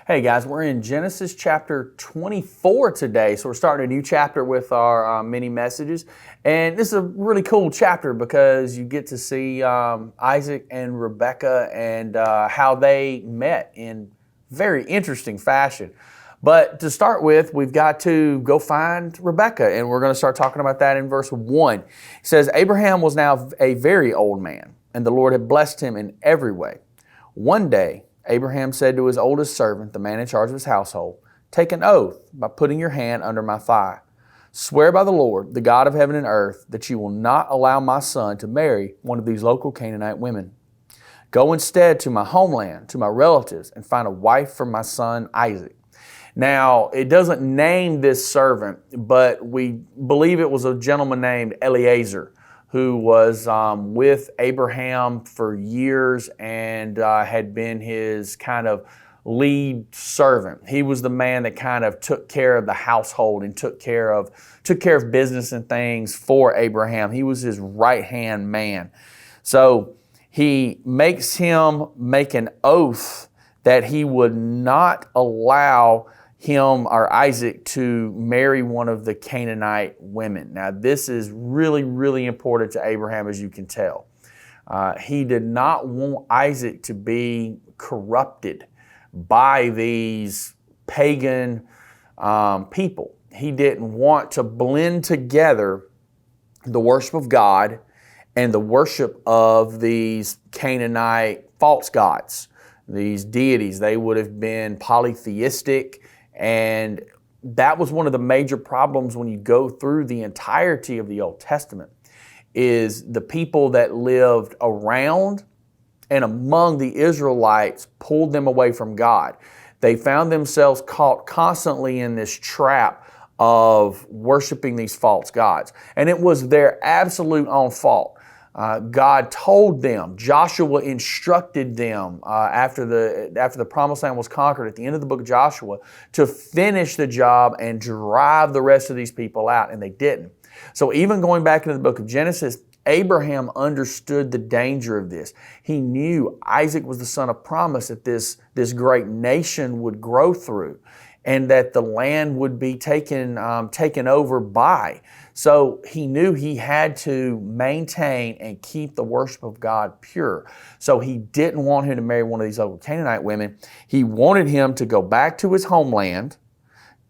Hey guys, we're in Genesis chapter 24 today. So we're starting a new chapter with our mini messages. And this is a really cool chapter because you get to see Isaac and Rebekah and how they met in very interesting fashion. But to start with, we've got to go find Rebekah, and we're going to start talking about that in verse 1. It says, Abraham was now a very old man, and the Lord had blessed him in every way. One day, Abraham said to his oldest servant, the man in charge of his household, "Take an oath by putting your hand under my thigh. Swear by the Lord, the God of heaven and earth, that you will not allow my son to marry one of these local Canaanite women. Go instead to my homeland, to my relatives, and find a wife for my son Isaac." Now, it doesn't name this servant, but we believe it was a gentleman named Eliezer, who was with Abraham for years and had been his kind of lead servant. He was the man that kind of took care of the household and took care of business and things for Abraham. He was his right-hand man. So he makes him make an oath that he would not allow him or Isaac to marry one of the Canaanite women. Now, this is really, really important to Abraham, as you can tell. He did not want Isaac to be corrupted by these pagan people. He didn't want to blend together the worship of God and the worship of these Canaanite false gods, these deities. They would have been polytheistic. And that was one of the major problems when you go through the entirety of the Old Testament, is the people that lived around and among the Israelites pulled them away from God. They found themselves caught constantly in this trap of worshiping these false gods. And it was their absolute own fault. God told them, Joshua instructed them after the promised land was conquered at the end of the book of Joshua to finish the job and drive the rest of these people out, and they didn't. So even going back into the book of Genesis, Abraham understood the danger of this. He knew Isaac was the son of promise that this great nation would grow through, and that the land would be taken over by. So he knew he had to maintain and keep the worship of God pure. So he didn't want him to marry one of these local Canaanite women. He wanted him to go back to his homeland,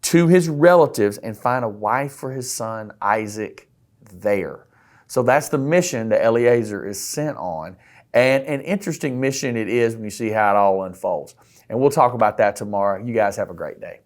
to his relatives, and find a wife for his son Isaac there. So that's the mission that Eliezer is sent on. And an interesting mission it is when you see how it all unfolds. And we'll talk about that tomorrow. You guys have a great day.